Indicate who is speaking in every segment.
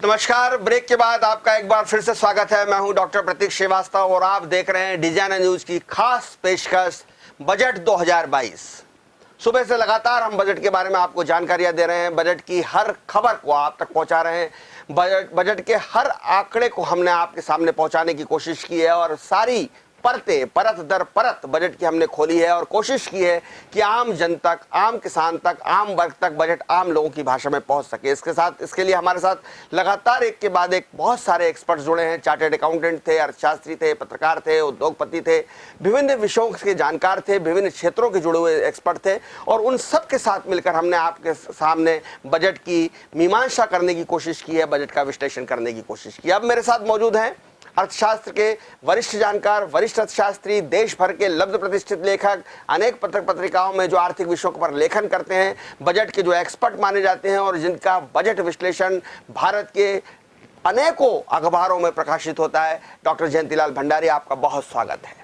Speaker 1: नमस्कार। ब्रेक के बाद आपका एक बार फिर से स्वागत है। मैं हूं डॉक्टर प्रतीक श्रीवास्तव और आप देख रहे हैं डिजाइनर न्यूज की खास पेशकश बजट 2022। सुबह से लगातार हम बजट के बारे में आपको जानकारियां दे रहे हैं, बजट की हर खबर को आप तक पहुंचा रहे हैं, बजट के हर आंकड़े को हमने आपके सामने पहुंचाने की कोशिश की है और सारी परत दर परत बजट की हमने खोली है और कोशिश की है कि आम जन तक, आम किसान तक, आम वर्ग तक बजट आम लोगों की भाषा में पहुंच सके। इसके लिए हमारे साथ लगातार एक के बाद एक बहुत सारे एक्सपर्ट जुड़े हैं। चार्टर्ड अकाउंटेंट थे, अर्थशास्त्री थे, पत्रकार थे, उद्योगपति थे, विभिन्न विषयों के जानकार थे, विभिन्न क्षेत्रों के जुड़े हुए एक्सपर्ट थे और उन सब के साथ मिलकर हमने आपके सामने बजट की मीमांसा करने की कोशिश की है, बजट का विश्लेषण करने की कोशिश की। अब मेरे साथ मौजूद हैं अर्थशास्त्र के वरिष्ठ जानकार, वरिष्ठ अर्थशास्त्री, देश भर के लब्ध प्रतिष्ठित लेखक, अनेक पत्र पत्रिकाओं में जो आर्थिक विषयों पर लेखन करते हैं, बजट के जो एक्सपर्ट माने जाते हैं और जिनका बजट विश्लेषण भारत के अनेकों अखबारों में प्रकाशित होता है। डॉक्टर जयंतीलाल भंडारी, आपका बहुत स्वागत है।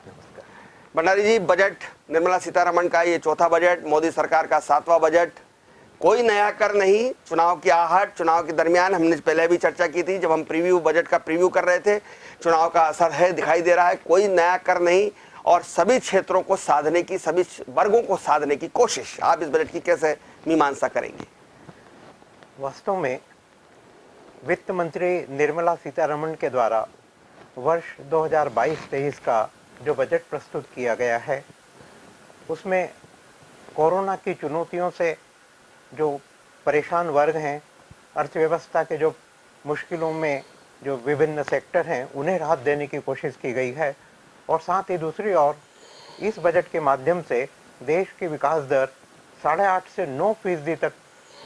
Speaker 1: भंडारी जी, बजट निर्मला सीतारमण का ये चौथा बजट, मोदी सरकार का 7वां बजट, कोई नया कर नहीं, चुनाव की आहट, चुनाव के दरमियान हमने पहले भी चर्चा की थी जब हम बजट का प्रीव्यू कर रहे थे, चुनाव का असर है, दिखाई दे रहा है, कोई नया कर नहीं और सभी क्षेत्रों को साधने की, सभी वर्गों को साधने की कोशिश। आप इस बजट की कैसे मीमांसा करेंगे?
Speaker 2: वास्तव में वित्त मंत्री निर्मला सीतारमण के द्वारा वर्ष 2022-23 का जो बजट प्रस्तुत किया गया है, उसमें कोरोना की चुनौतियों से जो परेशान वर्ग हैं, अर्थव्यवस्था के जो मुश्किलों में जो विभिन्न सेक्टर हैं, उन्हें राहत देने की कोशिश की गई है और साथ ही दूसरी ओर इस बजट के माध्यम से देश की विकास दर 8.5 से 9% तक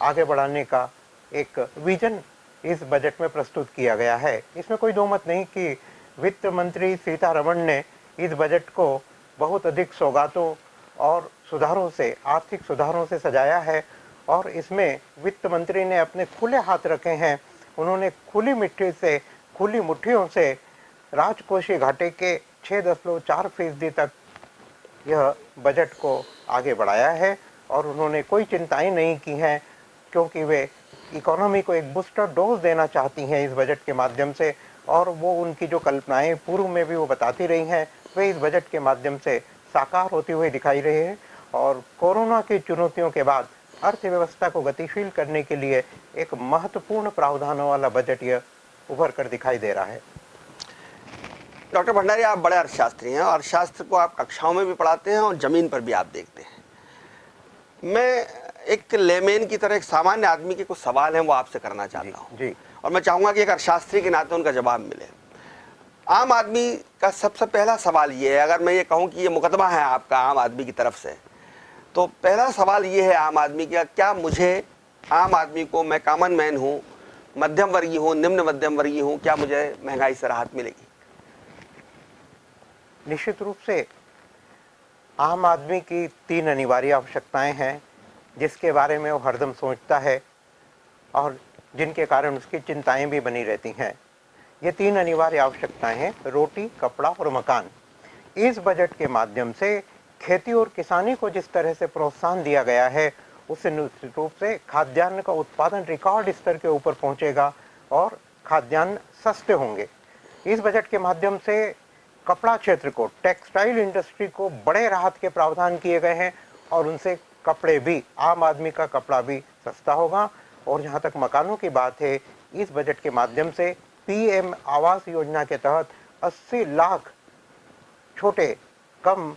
Speaker 2: आगे बढ़ाने का एक विजन इस बजट में प्रस्तुत किया गया है। इसमें कोई दो मत नहीं कि वित्त मंत्री सीतारमण ने इस बजट को बहुत अधिक सौगातों और सुधारों से, आर्थिक सुधारों से सजाया है और इसमें वित्त मंत्री ने अपने खुले हाथ रखे हैं। उन्होंने खुली मुट्ठियों से राजकोषीय घाटे के 6.4% तक यह बजट को आगे बढ़ाया है और उन्होंने कोई चिंताएं नहीं की हैं, क्योंकि वे इकोनॉमी को एक बूस्टर डोज देना चाहती हैं इस बजट के माध्यम से और वो उनकी जो कल्पनाएं पूर्व में भी वो बताती रही हैं, वे इस बजट के माध्यम से साकार होती हुई दिखाई रही है और कोरोना की चुनौतियों के बाद अर्थव्यवस्था को गतिशील करने के लिए एक महत्वपूर्ण प्रावधानों वाला बजट यह उभर कर दिखाई दे रहा है।
Speaker 1: डॉक्टर भंडारी, आप बड़े अर्थशास्त्री हैं और अर्थशास्त्र को आप कक्षाओं में भी पढ़ाते हैं और जमीन पर भी आप देखते हैं। मैं एक लेमेन की तरह, एक सामान्य आदमी के कुछ सवाल हैं वो आपसे करना चाहता हूँ
Speaker 2: जी।
Speaker 1: और मैं चाहूँगा कि एक अर्थशास्त्री के नाते उनका जवाब मिले। आम आदमी का सबसे पहला सवाल ये है, अगर मैं ये कहूँ कि ये मुकदमा है आपका आम आदमी की तरफ से, तो पहला सवाल ये है आम आदमी का, क्या मुझे, आम आदमी को, मैं कॉमन मैन हूँ, मध्यम वर्गीय हूँ, निम्न मध्यम वर्गीय हूँ, क्या मुझे महंगाई से राहत मिलेगी?
Speaker 2: निश्चित रूप से आम आदमी की 3 अनिवार्य आवश्यकताएं हैं जिसके बारे में वो हरदम सोचता है और जिनके कारण उसकी चिंताएं भी बनी रहती हैं। ये 3 अनिवार्य आवश्यकताएं हैं, रोटी, कपड़ा और मकान। इस बजट के माध्यम से खेती और किसानी को जिस तरह से प्रोत्साहन दिया गया है, उससे निश्चित रूप से खाद्यान्न का उत्पादन रिकॉर्ड स्तर के ऊपर पहुंचेगा और खाद्यान्न सस्ते होंगे। इस बजट के माध्यम से कपड़ा क्षेत्र को, टेक्सटाइल इंडस्ट्री को बड़े राहत के प्रावधान किए गए हैं और उनसे कपड़े भी, आम आदमी का कपड़ा भी सस्ता होगा। और जहां तक मकानों की बात है, इस बजट के माध्यम से पीएम आवास योजना के तहत 80 लाख छोटे कम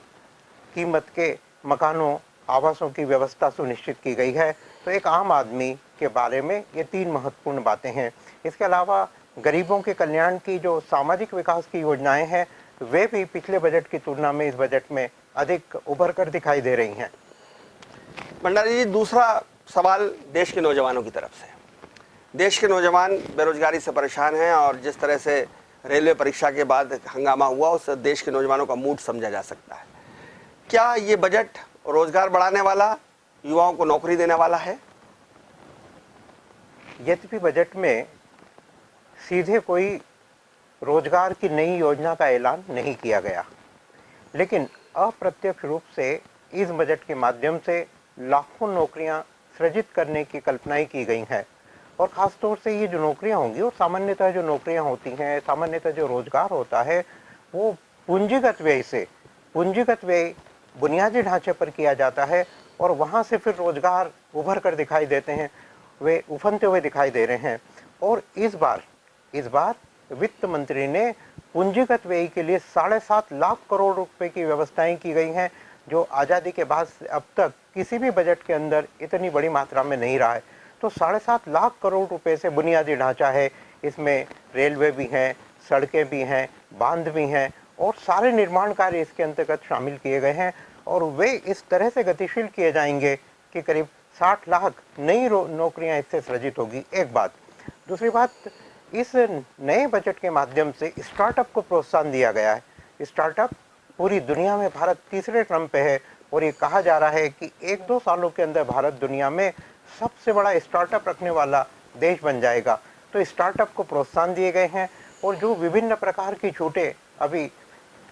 Speaker 2: कीमत के मकानों, आवासों की व्यवस्था सुनिश्चित की गई है। तो एक आम आदमी के बारे में ये 3 महत्वपूर्ण बातें हैं। इसके अलावा गरीबों के कल्याण की जो सामाजिक विकास की योजनाएं हैं, वे भी पिछले बजट की तुलना में इस बजट में अधिक उभर कर दिखाई दे रही हैं।
Speaker 1: भंडारी जी, दूसरा सवाल देश के नौजवानों की तरफ से। देश के नौजवान बेरोजगारी से परेशान हैं और जिस तरह से रेलवे परीक्षा के बाद हंगामा हुआ, उससे देश के नौजवानों का मूड समझा जा सकता है। क्या ये बजट रोजगार बढ़ाने वाला, युवाओं को नौकरी देने वाला है?
Speaker 2: यद्यपि बजट में सीधे कोई रोजगार की नई योजना का ऐलान नहीं किया गया, लेकिन अप्रत्यक्ष रूप से इस बजट के माध्यम से लाखों नौकरियां सृजित करने की कल्पनाएं की गई हैं और ख़ास तौर से ये जो नौकरियां होंगी, और सामान्यतः जो नौकरियां होती हैं, सामान्यतः जो रोजगार होता है, वो पूंजीगत व्यय से, पूंजीगत व्यय बुनियादी ढांचे पर किया जाता है और वहाँ से फिर रोजगार उभर कर दिखाई देते हैं, वे उफनते हुए दिखाई दे रहे हैं। और इस बार वित्त मंत्री ने पूंजीगत व्यय के लिए 7.5 लाख करोड़ रुपए की व्यवस्थाएं की गई हैं, जो आज़ादी के बाद से अब तक किसी भी बजट के अंदर इतनी बड़ी मात्रा में नहीं रहा है। तो 7.5 लाख करोड़ रुपए से बुनियादी ढांचा है, इसमें रेलवे भी हैं, सड़कें भी हैं, बांध भी हैं और सारे निर्माण कार्य इसके अंतर्गत शामिल किए गए हैं और वे इस तरह से गतिशील किए जाएंगे कि करीब 60 लाख नई नौकरियां इससे सृजित होगी। एक बात। दूसरी बात, इस नए बजट के माध्यम से स्टार्टअप को प्रोत्साहन दिया गया है। स्टार्टअप पूरी दुनिया में भारत तीसरे क्रम पे है और ये कहा जा रहा है कि 1-2 सालों के अंदर भारत दुनिया में सबसे बड़ा स्टार्टअप रखने वाला देश बन जाएगा। तो स्टार्टअप को प्रोत्साहन दिए गए हैं और जो विभिन्न प्रकार की छूटें अभी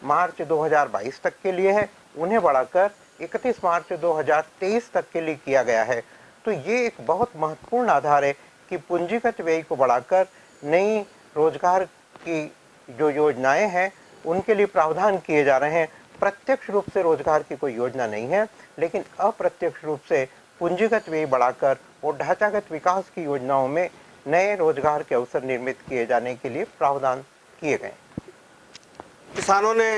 Speaker 2: मार्च 2022 तक के लिए है, उन्हें बढ़ाकर 31 मार्च 2023 तक के लिए किया गया है। तो ये एक बहुत महत्वपूर्ण आधार है कि पूंजीगत व्यय को बढ़ाकर नई रोजगार की जो योजनाएं हैं उनके लिए प्रावधान किए जा रहे हैं। प्रत्यक्ष रूप से रोजगार की कोई योजना नहीं है, लेकिन अप्रत्यक्ष रूप से पूंजीगत व्यय बढ़ाकर और ढांचागत विकास की योजनाओं में नए रोजगार के अवसर निर्मित किए जाने के लिए प्रावधान किए गए।
Speaker 1: किसानों ने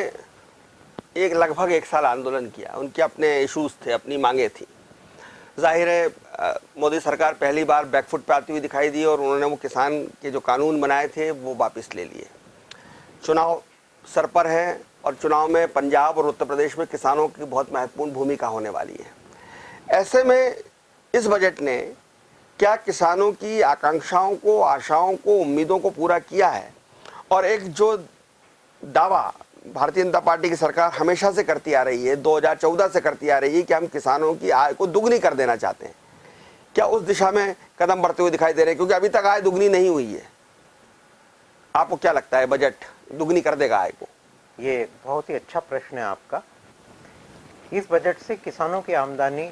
Speaker 1: लगभग 1 साल आंदोलन किया, उनके अपने इश्यूज थे, अपनी मांगे थी। जाहिर है मोदी सरकार पहली बार बैकफुट पे आती हुई दिखाई दी और उन्होंने वो किसान के जो कानून बनाए थे वो वापस ले लिए। चुनाव सर पर है और चुनाव में पंजाब और उत्तर प्रदेश में किसानों की बहुत महत्वपूर्ण भूमिका होने वाली है। ऐसे में इस बजट ने क्या किसानों की आकांक्षाओं को, आशाओं को, उम्मीदों को पूरा किया है? और एक जो दावा भारतीय जनता पार्टी की सरकार हमेशा से करती आ रही है, 2014 से करती आ रही है कि हम किसानों की आय को दुगनी कर देना चाहते हैं, क्या उस दिशा में कदम बढ़ते हुए दिखाई दे रहे हैं? क्योंकि अभी तक आय दुगनी नहीं हुई है। आपको क्या लगता है बजट दुगनी कर देगा आय को?
Speaker 2: ये बहुत ही अच्छा प्रश्न है आपका। इस बजट से किसानों की आमदनी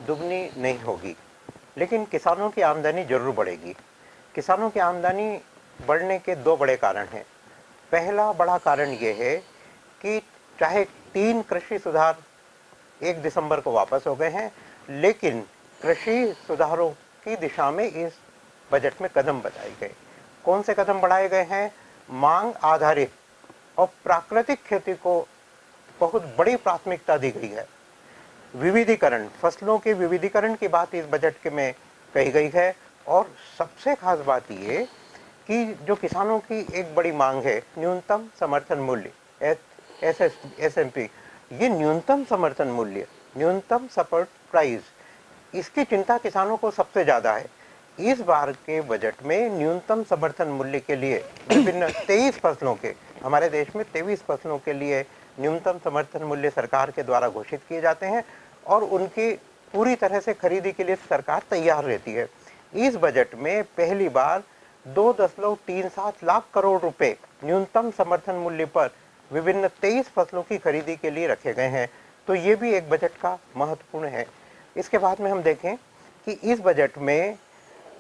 Speaker 2: दुगनी नहीं होगी, लेकिन किसानों की आमदनी जरूर बढ़ेगी। किसानों की आमदनी बढ़ने के 2 बड़े कारण हैं। पहला बड़ा कारण ये है कि चाहे 3 कृषि सुधार 1 दिसंबर को वापस हो गए हैं, लेकिन कृषि सुधारों की दिशा में इस बजट में कदम बढ़ाए गए। कौन से कदम बढ़ाए गए हैं? मांग आधारित और प्राकृतिक खेती को बहुत बड़ी प्राथमिकता दी गई है। विविधीकरण, फसलों के विविधीकरण की बात इस बजट के में कही गई है और सबसे खास बात ये कि जो किसानों की एक बड़ी मांग है, न्यूनतम समर्थन मूल्य SMP, ये न्यूनतम समर्थन मूल्य, न्यूनतम सपोर्ट प्राइस, इसकी चिंता किसानों को सबसे ज़्यादा है। इस बार के बजट में न्यूनतम समर्थन मूल्य के लिए विभिन्न 23 फसलों के, हमारे देश में 23 फसलों के लिए न्यूनतम समर्थन मूल्य सरकार के द्वारा घोषित किए जाते हैं और उनकी पूरी तरह से खरीदी के लिए सरकार तैयार रहती है। इस बजट में पहली बार 2.37 लाख करोड़ रुपए न्यूनतम समर्थन मूल्य पर विभिन्न 23 फसलों की खरीदी के लिए रखे गए हैं। तो ये भी एक बजट का महत्वपूर्ण है। इसके बाद में हम देखें कि इस बजट में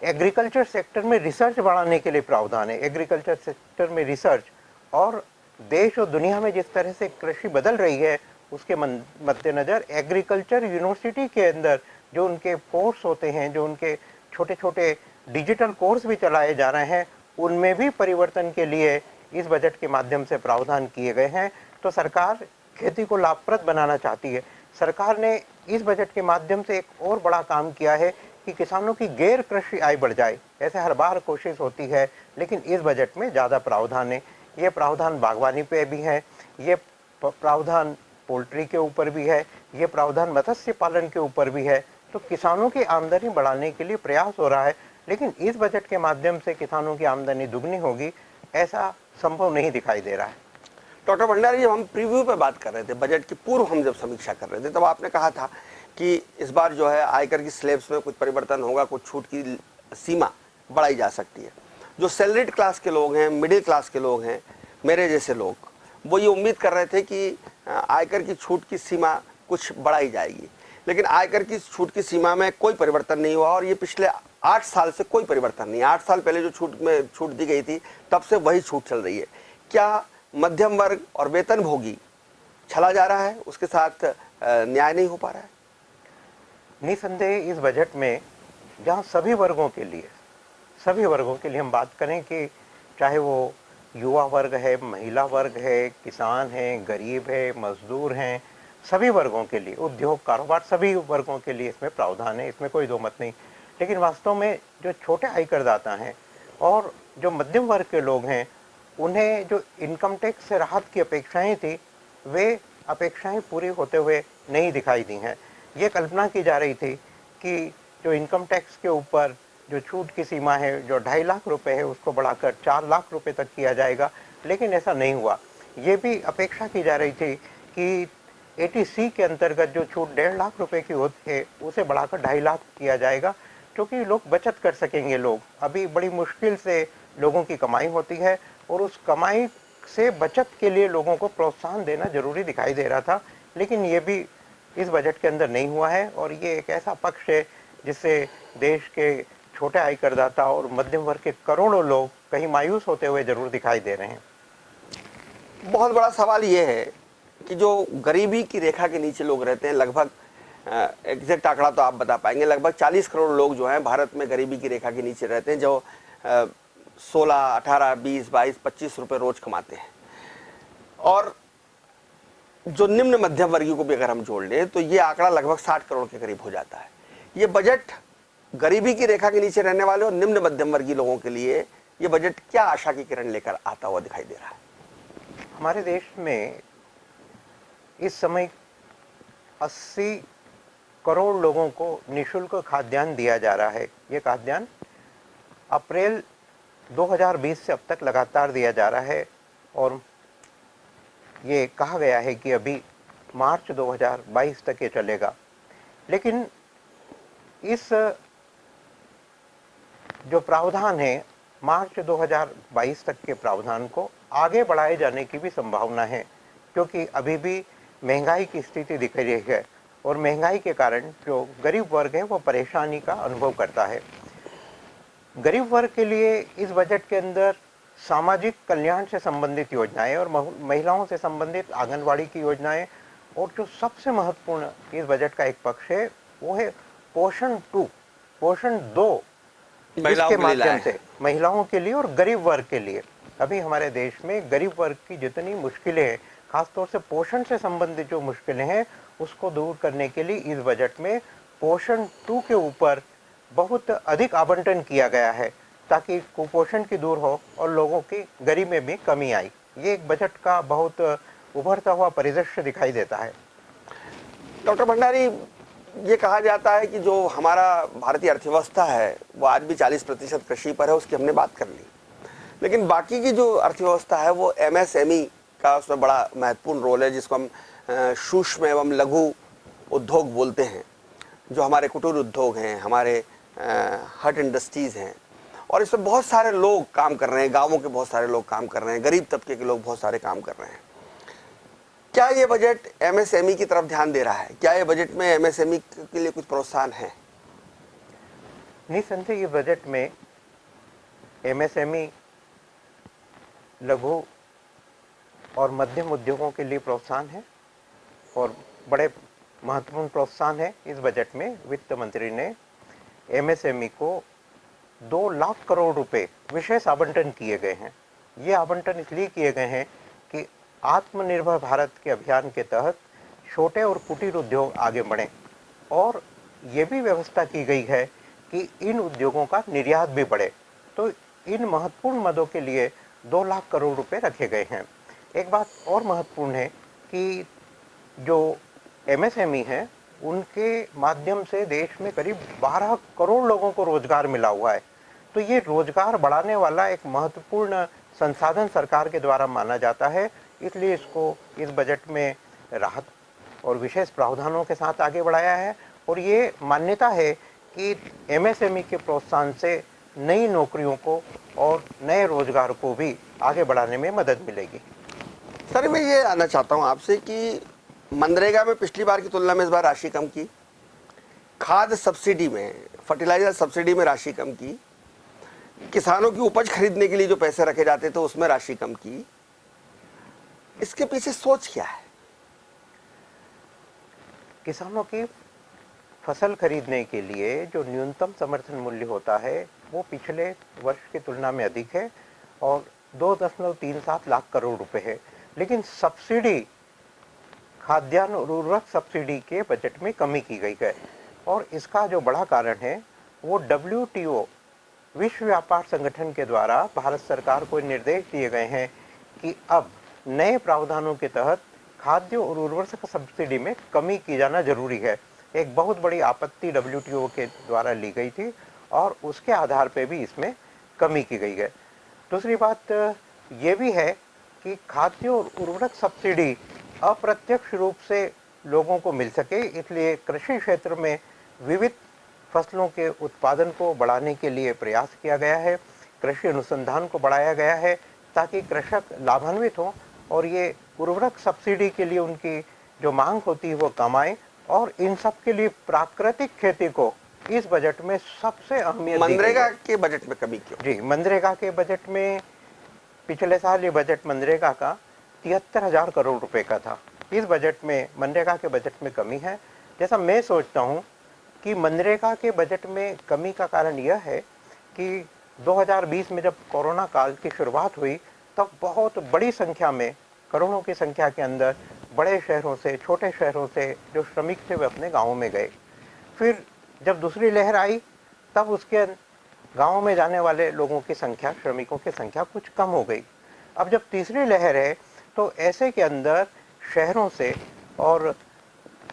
Speaker 2: एग्रीकल्चर सेक्टर में रिसर्च बढ़ाने के लिए प्रावधान है। एग्रीकल्चर सेक्टर में रिसर्च, और देश और दुनिया में जिस तरह से कृषि बदल रही है उसके मद्देनज़र एग्रीकल्चर यूनिवर्सिटी के अंदर जो उनके कोर्स होते हैं, जो उनके छोटे छोटे डिजिटल कोर्स भी चलाए जा रहे हैं, उनमें भी परिवर्तन के लिए इस बजट के माध्यम से प्रावधान किए गए हैं। तो सरकार खेती को लाभप्रद बनाना चाहती है। सरकार ने इस बजट के माध्यम से एक और बड़ा काम किया है कि किसानों की गैर कृषि आय बढ़ जाए। ऐसे हर बार कोशिश होती है, लेकिन इस बजट में ज़्यादा प्रावधान है। ये प्रावधान बागवानी पे भी है, ये प्रावधान पोल्ट्री के ऊपर भी है, ये प्रावधान मत्स्य पालन के ऊपर भी है। तो किसानों की आमदनी बढ़ाने के लिए प्रयास हो रहा है, लेकिन इस बजट के माध्यम से किसानों की आमदनी दुगनी होगी, ऐसा संभव नहीं दिखाई दे रहा है।
Speaker 1: डॉक्टर भंडारी, जब हम प्रीव्यू पे बात कर रहे थे, बजट के पूर्व हम जब समीक्षा कर रहे थे, तब आपने कहा था कि इस बार जो है आयकर की स्लैब्स में कुछ परिवर्तन होगा, कुछ छूट की सीमा बढ़ाई जा सकती है। जो सैलरीड क्लास के लोग हैं, मिडिल क्लास के लोग हैं, मेरे जैसे लोग, वो ये उम्मीद कर रहे थे कि आयकर की छूट की सीमा कुछ बढ़ाई जाएगी, लेकिन आयकर की छूट की सीमा में कोई परिवर्तन नहीं हुआ और ये पिछले 8 साल से कोई परिवर्तन नहीं। 8 साल पहले जो छूट दी गई थी तब से वही छूट चल रही है। क्या मध्यम वर्ग और वेतनभोगी चला जा रहा है, उसके साथ न्याय नहीं हो पा रहा है?
Speaker 2: निसंदेह इस बजट में जहां सभी वर्गों के लिए हम बात करें कि चाहे वो युवा वर्ग है, महिला वर्ग है, किसान है, गरीब है, मजदूर हैं, सभी वर्गों के लिए, उद्योग कारोबार सभी वर्गों के लिए इसमें प्रावधान है, इसमें कोई दो मत नहीं। लेकिन वास्तव में जो छोटे आयकरदाता हैं और जो मध्यम वर्ग के लोग हैं, उन्हें जो इनकम टैक्स से राहत की अपेक्षाएं थी, वे अपेक्षाएं पूरी होते हुए नहीं दिखाई दी हैं। ये कल्पना की जा रही थी कि जो इनकम टैक्स के ऊपर जो छूट की सीमा है, जो 2.5 लाख रुपए है, उसको बढ़ाकर 4 लाख रुपए तक किया जाएगा, लेकिन ऐसा नहीं हुआ। ये भी अपेक्षा की जा रही थी कि 80C के अंतर्गत जो छूट 1.5 लाख रुपए की होती है, उसे बढ़ाकर 2.5 लाख किया जाएगा, क्योंकि लोग बचत कर सकेंगे। लोग अभी बड़ी मुश्किल से लोगों की कमाई होती है और उस कमाई से बचत के लिए लोगों को प्रोत्साहन देना जरूरी दिखाई दे रहा था, लेकिन ये भी इस बजट के अंदर नहीं हुआ है। और ये एक ऐसा पक्ष है जिससे देश के छोटे आयकरदाता और मध्यम वर्ग के करोड़ों लोग कहीं मायूस होते हुए जरूर दिखाई दे रहे हैं।
Speaker 1: बहुत बड़ा सवाल ये है कि जो गरीबी की रेखा के नीचे लोग रहते हैं, लगभग एग्जैक्ट आंकड़ा तो आप बता पाएंगे, लगभग 40 करोड़ लोग जो हैं भारत में गरीबी की रेखा के नीचे रहते हैं, जो 16, 18, 20, 22, 25 रुपए रोज कमाते हैं। और जो निम्न मध्यम वर्गीय को भी अगर हम जोड़ लें तो ये आंकड़ा लगभग 60 करोड़ के करीब हो जाता है। ये बजट गरीबी की रेखा के नीचे रहने वाले और निम्न मध्यम वर्गीय लोगों के लिए ये बजट क्या आशा की किरण लेकर आता हुआ दिखाई दे रहा है?
Speaker 2: हमारे देश में इस समय 80 करोड़ लोगों को निःशुल्क खाद्यान्न दिया जा रहा है। ये खाद्यान्न अप्रैल 2020 से अब तक लगातार दिया जा रहा है और ये कहा गया है कि अभी मार्च 2022 तक ये चलेगा। लेकिन इस जो प्रावधान है, मार्च 2022 तक के प्रावधान को आगे बढ़ाए जाने की भी संभावना है, क्योंकि अभी भी महंगाई की स्थिति दिख रही है और महंगाई के कारण जो गरीब वर्ग है वो परेशानी का अनुभव करता है। गरीब वर्ग के लिए इस बजट के अंदर सामाजिक कल्याण से संबंधित योजनाएं और महिलाओं से संबंधित आंगनवाड़ी की योजनाएं, और जो सबसे महत्वपूर्ण इस बजट का एक पक्ष है वो है पोषण 2 इसके माध्यम से महिलाओं के लिए और गरीब वर्ग के लिए। अभी हमारे देश में गरीब वर्ग की जितनी मुश्किलें हैं, खासतौर से पोषण से संबंधित जो मुश्किलें हैं, उसको दूर करने के लिए इस बजट में पोषण 2 के ऊपर बहुत अधिक आवंटन किया गया है, ताकि कुपोषण की दूर हो और लोगों की गरीबी में भी कमी आई। ये एक बजट का बहुत उभरता हुआ परिदृश्य दिखाई देता है।
Speaker 1: डॉक्टर भंडारी, ये कहा जाता है कि जो हमारा भारतीय अर्थव्यवस्था है वो आज भी 40% कृषि पर है, उसकी हमने बात कर ली, लेकिन बाकी की जो अर्थव्यवस्था है वो MSME का उसमें बड़ा महत्वपूर्ण रोल है, जिसको हम सूक्ष्म एवं लघु उद्योग बोलते हैं, जो हमारे कुटीर उद्योग हैं, हमारे हट इंडस्ट्रीज हैं, और इसमें बहुत सारे लोग काम कर रहे हैं, गांवों के बहुत सारे लोग काम कर रहे हैं, गरीब तबके के लोग बहुत सारे काम कर रहे हैं। क्या ये बजट MSME की तरफ ध्यान दे रहा है? क्या ये बजट में MSME के लिए कुछ प्रोत्साहन है?
Speaker 2: निसंदेह ये बजट में MSME, लघु और मध्यम उद्योगों के लिए प्रोत्साहन है और बड़े महत्वपूर्ण प्रोत्साहन है। इस बजट में वित्त मंत्री ने MSME को 2 लाख करोड़ रुपए विशेष आवंटन किए गए हैं। ये आवंटन इसलिए किए गए हैं कि आत्मनिर्भर भारत के अभियान के तहत छोटे और कुटीर उद्योग आगे बढ़ें, और ये भी व्यवस्था की गई है कि इन उद्योगों का निर्यात भी बढ़े। तो इन महत्वपूर्ण मदों के लिए 2 लाख करोड़ रुपए रखे गए हैं। एक बात और महत्वपूर्ण है कि जो MSME है, उनके माध्यम से देश में करीब 12 करोड़ लोगों को रोजगार मिला हुआ है। तो ये रोजगार बढ़ाने वाला एक महत्वपूर्ण संसाधन सरकार के द्वारा माना जाता है, इसलिए इसको इस बजट में राहत और विशेष प्रावधानों के साथ आगे बढ़ाया है। और ये मान्यता है कि MSME के प्रोत्साहन से नई नौकरियों को और नए रोजगार को भी आगे बढ़ाने में मदद मिलेगी।
Speaker 1: सर, मैं ये आना चाहता हूँ आपसे कि मनरेगा में पिछली बार की तुलना में इस बार राशि कम की, खाद सब्सिडी में, फर्टिलाइजर सब्सिडी में राशि कम की, किसानों की उपज खरीदने के लिए जो पैसे रखे जाते थे उसमें राशि कम की, इसके पीछे सोच क्या है?
Speaker 2: किसानों की फसल खरीदने के लिए जो न्यूनतम समर्थन मूल्य होता है वो पिछले वर्ष की तुलना में अधिक है और 2.37 लाख करोड़ रुपए है, लेकिन सब्सिडी, खाद्यान्न और उर्वरक सब्सिडी के बजट में कमी की गई है। और इसका जो बड़ा कारण है वो WTO, विश्व व्यापार संगठन के द्वारा भारत सरकार को निर्देश दिए गए हैं कि अब नए प्रावधानों के तहत खाद्य और उर्वरक सब्सिडी में कमी की जाना जरूरी है। एक बहुत बड़ी आपत्ति WTO के द्वारा ली गई थी और उसके आधार पे भी इसमें कमी की गई है। दूसरी बात ये भी है कि खाद्य और उर्वरक सब्सिडी अप्रत्यक्ष रूप से लोगों को मिल सके, इसलिए कृषि क्षेत्र में विविध फसलों के उत्पादन को बढ़ाने के लिए प्रयास किया गया है। कृषि अनुसंधान को बढ़ाया गया है ताकि कृषक लाभान्वित हों और ये उर्वरक सब्सिडी के लिए उनकी जो मांग होती है वो कम आए। और इन सब के लिए प्राकृतिक खेती को इस बजट में सबसे अहमियत दी गई है।
Speaker 1: मनरेगा के बजट में कमी क्यों?
Speaker 2: जी, मनरेगा के बजट में पिछले साल ये बजट मनरेगा का 73,000 करोड़ रुपए का था। इस बजट में मनरेगा के बजट में कमी है। जैसा मैं सोचता हूँ कि मनरेगा के बजट में कमी का कारण यह है कि 2020 में जब कोरोना काल की शुरुआत हुई तब बहुत बड़ी संख्या में, करोड़ों की संख्या के अंदर बड़े शहरों से, छोटे शहरों से जो श्रमिक थे वे अपने गाँवों में गए। फिर जब दूसरी लहर आई तब उसके गाँव में जाने वाले लोगों की संख्या, श्रमिकों की संख्या कुछ कम हो गई। अब जब तीसरी लहर है तो ऐसे के अंदर शहरों से और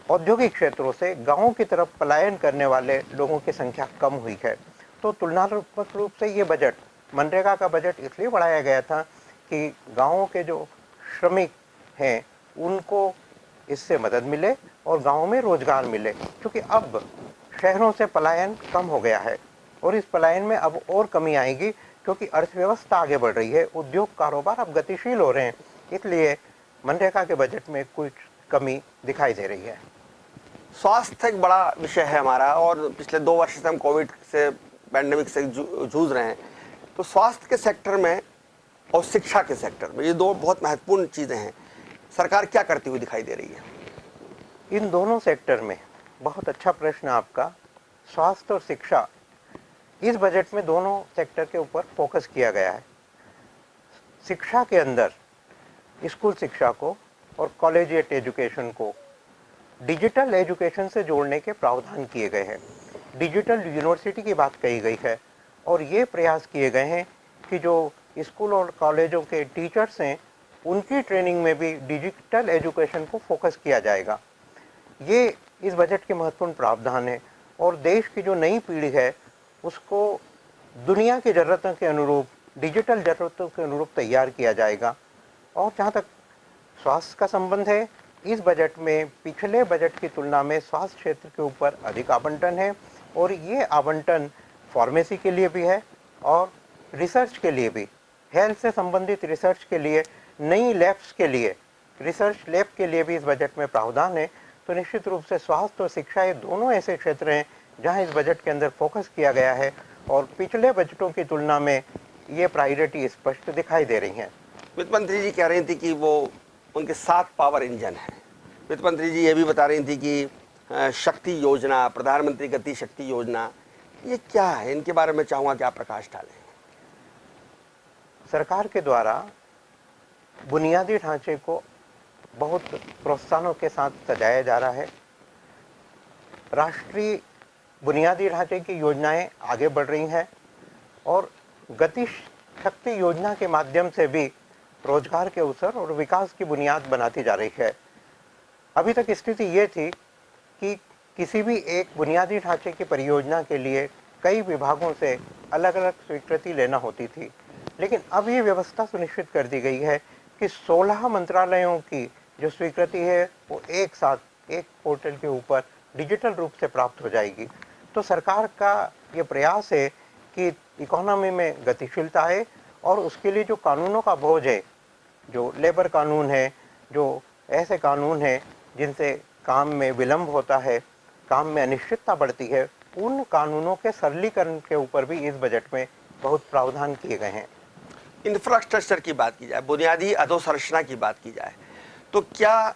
Speaker 2: औद्योगिक क्षेत्रों से गाँवों की तरफ पलायन करने वाले लोगों की संख्या कम हुई है। तो तुलनात्मक रूप से ये बजट, मनरेगा का बजट इसलिए बढ़ाया गया था कि गाँवों के जो श्रमिक हैं उनको इससे मदद मिले और गाँव में रोजगार मिले, क्योंकि अब शहरों से पलायन कम हो गया है और इस पलायन में अब और कमी आएगी क्योंकि अर्थव्यवस्था आगे बढ़ रही है, उद्योग कारोबार अब गतिशील हो रहे हैं, इसलिए मनरेगा के बजट में कुछ कमी दिखाई दे रही है।
Speaker 1: स्वास्थ्य एक बड़ा विषय है हमारा और पिछले 2 वर्ष से हम कोविड से, पैंडेमिक से जूझ रहे हैं। तो स्वास्थ्य के सेक्टर में और शिक्षा के सेक्टर में ये दो बहुत महत्वपूर्ण चीज़ें हैं। सरकार क्या करती हुई दिखाई दे रही है?
Speaker 2: इन दोनों सेक्टर में, बहुत अच्छा प्रश्न आपका, स्वास्थ्य और शिक्षा, इस बजट में दोनों सेक्टर के ऊपर फोकस किया गया है। शिक्षा के अंदर स्कूल शिक्षा को और कॉलेजिएट एजुकेशन को डिजिटल एजुकेशन से जोड़ने के प्रावधान किए गए हैं। डिजिटल यूनिवर्सिटी की बात कही गई है और ये प्रयास किए गए हैं कि जो स्कूल और कॉलेजों के टीचर्स हैं उनकी ट्रेनिंग में भी डिजिटल एजुकेशन को फोकस किया जाएगा। ये इस बजट के महत्वपूर्ण प्रावधान है और देश की जो नई पीढ़ी है उसको दुनिया की ज़रूरतों के अनुरूप, डिजिटल ज़रूरतों के अनुरूप तैयार किया जाएगा। और जहाँ तक स्वास्थ्य का संबंध है, इस बजट में पिछले बजट की तुलना में स्वास्थ्य क्षेत्र के ऊपर अधिक आवंटन है और ये आवंटन फार्मेसी के लिए भी है और रिसर्च के लिए भी, हेल्थ से संबंधित रिसर्च के लिए, नई लैब्स के लिए, रिसर्च लैब के लिए भी इस बजट में प्रावधान है। तो निश्चित रूप से स्वास्थ्य और शिक्षा ये दोनों ऐसे क्षेत्र हैं जहां इस बजट के अंदर फोकस किया गया है और पिछले बजटों की तुलना में ये प्रायोरिटी स्पष्ट दिखाई दे रही हैं।
Speaker 1: वित्त मंत्री जी कह रही थी कि वो उनके 7 पावर इंजन हैं। वित्त मंत्री जी ये भी बता रही थी कि शक्ति योजना, प्रधानमंत्री गति शक्ति योजना, ये क्या है? इनके बारे में चाहूँगा कि आप प्रकाश डालें।
Speaker 2: सरकार के द्वारा बुनियादी ढांचे को बहुत प्रोत्साहनों के साथ सजाया जा रहा है। राष्ट्रीय बुनियादी ढांचे की योजनाएं आगे बढ़ रही हैं और गति शक्ति योजना के माध्यम से भी रोजगार के अवसर और विकास की बुनियाद बनाती जा रही है। अभी तक स्थिति ये थी कि किसी भी एक बुनियादी ढांचे की परियोजना के लिए कई विभागों से अलग अलग स्वीकृति लेना होती थी, लेकिन अब ये व्यवस्था सुनिश्चित कर दी गई है कि 16 मंत्रालयों की जो स्वीकृति है वो एक साथ एक पोर्टल के ऊपर डिजिटल रूप से प्राप्त हो जाएगी। तो सरकार का ये प्रयास है कि इकोनॉमी में गतिशीलता आए और उसके लिए जो कानूनों का बोझ है, जो लेबर कानून है, जो ऐसे कानून हैं जिनसे काम में विलंब होता है, काम में अनिश्चितता बढ़ती है, उन कानूनों के सरलीकरण के ऊपर भी इस बजट में बहुत प्रावधान किए गए हैं।
Speaker 1: इंफ्रास्ट्रक्चर की बात की जाए, बुनियादी अधोसंरचना की बात की जाए, तो क्या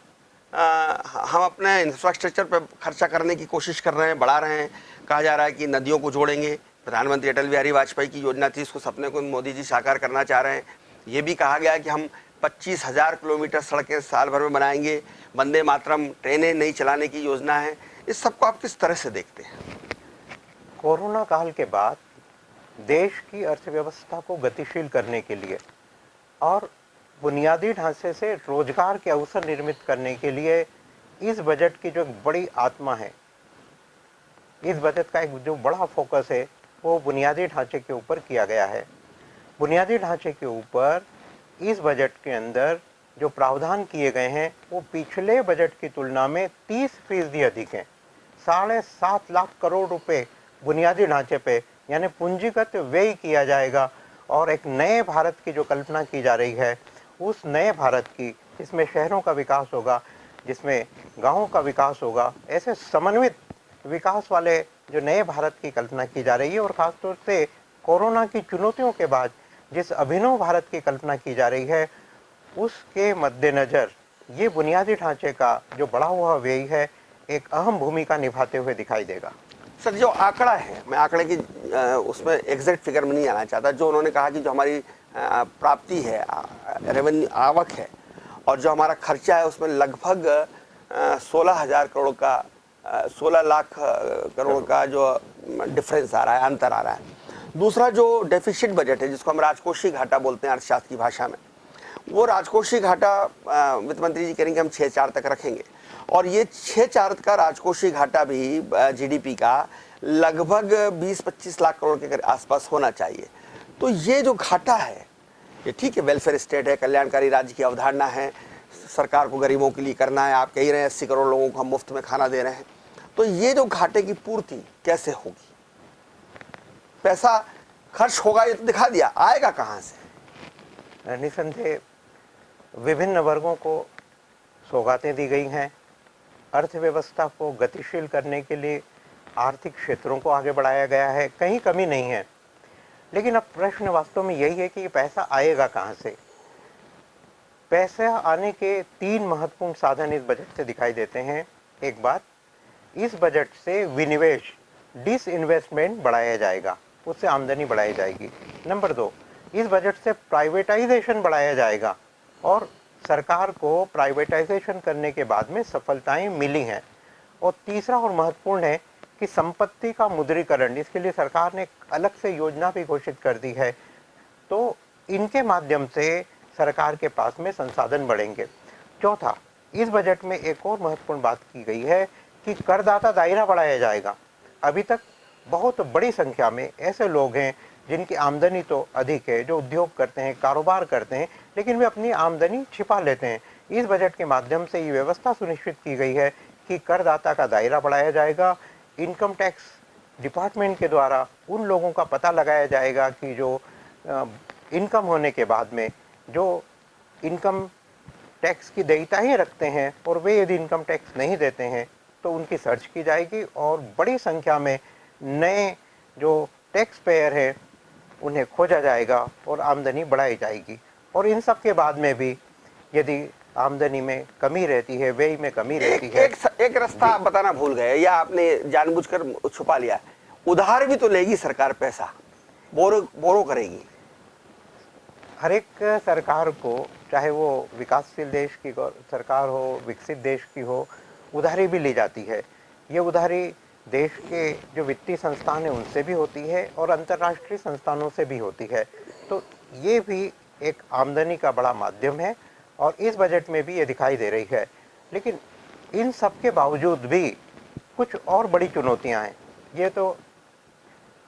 Speaker 1: हम अपने इंफ्रास्ट्रक्चर पर खर्चा करने की कोशिश कर रहे हैं, बढ़ा रहे हैं? कहा जा रहा है कि नदियों को जोड़ेंगे, प्रधानमंत्री अटल बिहारी वाजपेयी की योजना थी, इसको सपने को मोदी जी साकार करना चाह रहे हैं। ये भी कहा गया है कि हम 25,000 किलोमीटर सड़कें साल भर में बनाएंगे, वंदे मातरम ट्रेनें नहीं चलाने की योजना है। इस सबको आप किस तरह से देखते हैं?
Speaker 2: कोरोना काल के बाद देश की अर्थव्यवस्था को गतिशील करने के लिए और बुनियादी ढांचे से रोजगार के अवसर निर्मित करने के लिए इस बजट की जो बड़ी आत्मा है, इस बजट का एक जो बड़ा फोकस है, वो बुनियादी ढांचे के ऊपर किया गया है। बुनियादी ढांचे के ऊपर इस बजट के अंदर जो प्रावधान किए गए हैं वो पिछले बजट की तुलना में 30% अधिक हैं। 7.5 लाख करोड़ रुपए बुनियादी ढांचे पे यानी पूंजीगत व्यय किया जाएगा और एक नए भारत की जो कल्पना की जा रही है, उस नए भारत की, जिसमें शहरों का विकास होगा, जिसमें गांवों का विकास होगा, ऐसे समन्वित विकास वाले जो नए भारत की कल्पना की जा रही है और ख़ासतौर से कोरोना की चुनौतियों के बाद जिस अभिनव भारत की कल्पना की जा रही है, उसके मद्देनज़र ये बुनियादी ढांचे का जो बढ़ा हुआ व्यय है एक अहम भूमिका निभाते हुए दिखाई देगा।
Speaker 1: सर, जो आंकड़ा है, मैं आंकड़े की उसमें एग्जैक्ट फिगर में नहीं आना चाहता, जो उन्होंने कहा कि जो हमारी प्राप्ति है, रेवेन्यू आवक है, और जो हमारा खर्चा है, उसमें लगभग 16,000 करोड़ का 16 लाख करोड़ का जो डिफरेंस आ रहा है, अंतर आ रहा है। दूसरा जो डेफिसिट बजट है, जिसको हम राजकोषीय घाटा बोलते हैं अर्थशास्त्र की भाषा में, वो राजकोषीय घाटा वित्त मंत्री जी करेंगे हम 6.4 तक रखेंगे, और ये 6.4 का राजकोषीय घाटा भी जीडीपी का लगभग 20-25 लाख करोड़ के आसपास होना चाहिए। तो ये जो घाटा है, ये ठीक है, वेलफेयर स्टेट है, कल्याणकारी राज्य की अवधारणा है, सरकार को गरीबों के लिए करना है, आप कह ही रहे हैं 80 करोड़ लोगों को हम मुफ्त में खाना दे रहे हैं। तो ये जो घाटे की पूर्ति कैसे होगी? पैसा खर्च होगा, ये तो दिखा दिया, आएगा कहाँ से?
Speaker 2: निसंदेह विभिन्न वर्गों को सौगातें दी गई हैं। अर्थव्यवस्था को गतिशील करने के लिए आर्थिक क्षेत्रों को आगे बढ़ाया गया है, कहीं कमी नहीं है। लेकिन अब प्रश्न वास्तव में यही है कि ये पैसा आएगा कहाँ से? पैसा आने के 3 महत्वपूर्ण साधन इस बजट से दिखाई देते हैं। एक बात, इस बजट से विनिवेश, डिसइन्वेस्टमेंट बढ़ाया जाएगा, उससे आमदनी बढ़ाई जाएगी। नंबर 2, इस बजट से प्राइवेटाइजेशन बढ़ाया जाएगा और सरकार को प्राइवेटाइजेशन करने के बाद में सफलताएं मिली हैं। और तीसरा और महत्वपूर्ण है कि संपत्ति का मुद्रीकरण, इसके लिए सरकार ने अलग से योजना भी घोषित कर दी है। तो इनके माध्यम से सरकार के पास में संसाधन बढ़ेंगे। चौथा, इस बजट में एक और महत्वपूर्ण बात की गई है कि करदाता दायरा बढ़ाया जाएगा। अभी तक बहुत बड़ी संख्या में ऐसे लोग हैं जिनकी आमदनी तो अधिक है, जो उद्योग करते हैं, कारोबार करते हैं, लेकिन वे अपनी आमदनी छिपा लेते हैं। इस बजट के माध्यम से ये व्यवस्था सुनिश्चित की गई है कि करदाता का दायरा बढ़ाया जाएगा। इनकम टैक्स डिपार्टमेंट के द्वारा उन लोगों का पता लगाया जाएगा कि जो इनकम होने के बाद में जो इनकम टैक्स की देयता ही रखते हैं और वे यदि इनकम टैक्स नहीं देते हैं तो उनकी सर्च की जाएगी और बड़ी संख्या में नए जो टैक्स पेयर है उन्हें खोजा जाएगा और आमदनी बढ़ाई जाएगी। और इन सब के बाद में भी यदि आमदनी में कमी रहती है, व्यय में कमी रहती है,
Speaker 1: एक रास्ता आप बताना भूल गए या आपने जानबूझकर छुपा लिया। उधार भी तो लेगी सरकार, पैसा बोरो करेगी।
Speaker 2: हर एक सरकार को, चाहे वो विकासशील देश की सरकार हो, विकसित देश की हो, उधारी भी ली जाती है। ये उधारी देश के जो वित्तीय संस्थान हैं उनसे भी होती है और अंतर्राष्ट्रीय संस्थानों से भी होती है। तो ये भी एक आमदनी का बड़ा माध्यम है और इस बजट में भी ये दिखाई दे रही है। लेकिन इन सब के बावजूद भी कुछ और बड़ी चुनौतियां हैं। ये तो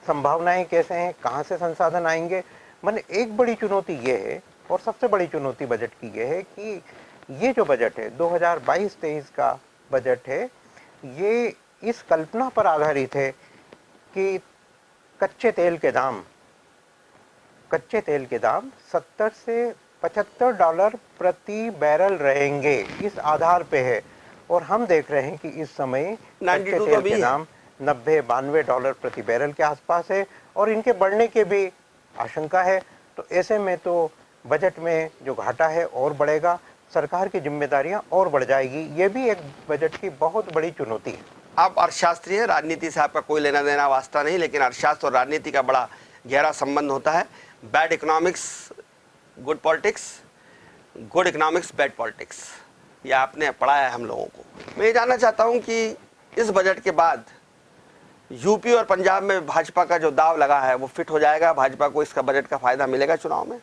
Speaker 2: संभावनाएं कैसे हैं, कहाँ से संसाधन आएंगे? मैंने एक बड़ी चुनौती ये है और सबसे बड़ी चुनौती बजट की ये है कि ये जो बजट है 2022-23 का बजट है, ये इस कल्पना पर आधारित है कि कच्चे तेल के दाम 70 से $75 प्रति बैरल रहेंगे, इस आधार पे है। और हम देख रहे हैं कि इस समय
Speaker 1: 92
Speaker 2: कच्चे
Speaker 1: तो
Speaker 2: तेल
Speaker 1: अभी
Speaker 2: के
Speaker 1: है।
Speaker 2: दाम $90-92 प्रति बैरल के आसपास है और इनके बढ़ने की भी आशंका है। तो ऐसे में तो बजट में जो घाटा है और बढ़ेगा, सरकार की जिम्मेदारियां और बढ़ जाएगी। ये भी एक बजट की बहुत बड़ी चुनौती है।
Speaker 1: आप अर्थशास्त्री हैं, राजनीति से आपका कोई लेना देना वास्ता नहीं, लेकिन अर्थशास्त्र और राजनीति का बड़ा गहरा संबंध होता है। Bad economics good politics, good economics bad politics, ये आपने पढ़ा है हम लोगों को। मैं ये जानना चाहता हूँ कि इस बजट के बाद यूपी और पंजाब में भाजपा का जो दाव लगा है वो फिट हो जाएगा, भाजपा को इसका बजट का फायदा मिलेगा चुनाव में?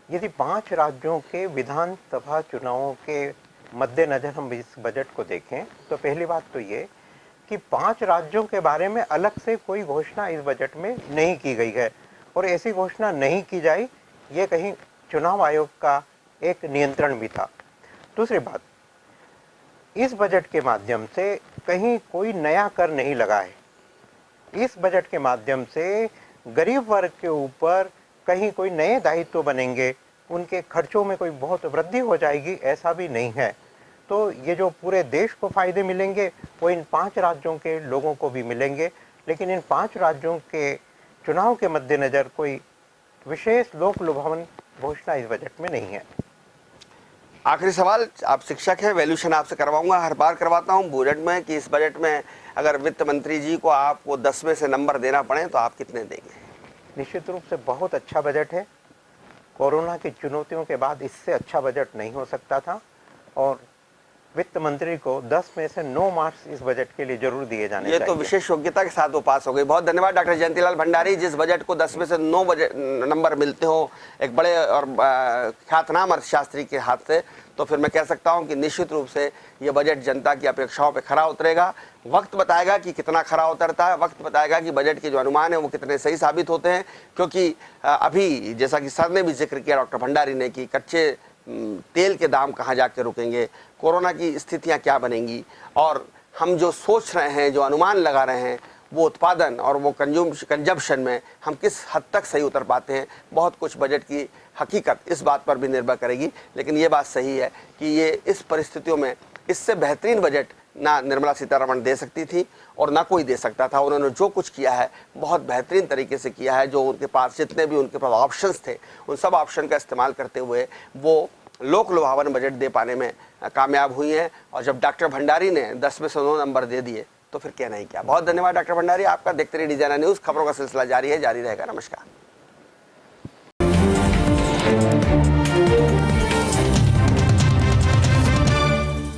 Speaker 2: यदि 5 राज्यों के विधानसभा चुनावों के मद्देनजर हम इस बजट को देखें तो पहली बात तो ये कि 5 राज्यों के बारे में अलग से कोई घोषणा इस बजट में नहीं की गई है और ऐसी घोषणा नहीं की जाए, ये कहीं चुनाव आयोग का एक नियंत्रण भी था। दूसरी बात, इस बजट के माध्यम से कहीं कोई नया कर नहीं लगा है। इस बजट के माध्यम से गरीब वर्ग के ऊपर कहीं कोई नए दायित्व बनेंगे, उनके खर्चों में कोई बहुत वृद्धि हो जाएगी, ऐसा भी नहीं है। तो ये जो पूरे देश को फायदे मिलेंगे वो इन 5 राज्यों के लोगों को भी मिलेंगे, लेकिन इन 5 राज्यों के चुनाव के मद्देनजर कोई विशेष लोक लुभावन घोषणा इस बजट में नहीं है।
Speaker 1: आखिरी सवाल, आप शिक्षक हैं, वैल्यूशन आपसे करवाऊंगा, हर बार करवाता हूं बजट में, कि इस बजट में अगर वित्त मंत्री जी को आपको 10 में से नंबर देना पड़े तो आप कितने देंगे?
Speaker 2: निश्चित रूप से बहुत अच्छा बजट है। कोरोना की चुनौतियों के बाद इससे अच्छा बजट नहीं हो सकता था और वित्त मंत्री को 10 में से 9 मार्क्स इस बजट के लिए जरूर दिए जाने चाहिए।
Speaker 1: ये तो विशेष योग्यता के साथ वो पास हो गई। बहुत धन्यवाद डॉक्टर जयंतीलाल भंडारी। जिस बजट को 10 में से 9 नंबर मिलते हो एक बड़े और ख्यातनाम अर्थशास्त्री के हाथ से, तो फिर मैं कह सकता हूं कि निश्चित रूप से ये बजट जनता की अपेक्षाओं पे खरा उतरेगा। वक्त बताएगा कि कितना खरा उतरता है, वक्त बताएगा कि बजट के जो अनुमान है वो कितने सही साबित होते हैं, क्योंकि अभी जैसा कि सर ने भी जिक्र किया, डॉक्टर भंडारी ने, कि कच्चे तेल के दाम कहाँ जाके रुकेंगे, कोरोना की स्थितियाँ क्या बनेंगी, और हम जो सोच रहे हैं, जो अनुमान लगा रहे हैं, वो उत्पादन और वो कंजम्पशन में हम किस हद तक सही उतर पाते हैं। बहुत कुछ बजट की हकीकत इस बात पर भी निर्भर करेगी। लेकिन ये बात सही है कि ये इस परिस्थितियों में इससे बेहतरीन बजट ना निर्मला सीतारमण दे सकती थी और ना कोई दे सकता था। उन्होंने जो कुछ किया है बहुत बेहतरीन तरीके से किया है। जो उनके पास जितने भी उनके पास ऑप्शंस थे, उन सब ऑप्शन का इस्तेमाल करते हुए वो लोक लुभावन बजट दे पाने में कामयाब हुई हैं। और जब डॉक्टर भंडारी ने 10 में से 9 नंबर दे दिए तो फिर कहना ही क्या। बहुत धन्यवाद डॉक्टर भंडारी आपका। देखते रहिए डिजाइनर न्यूज़, खबरों का सिलसिला जारी है, जारी रहेगा। नमस्कार।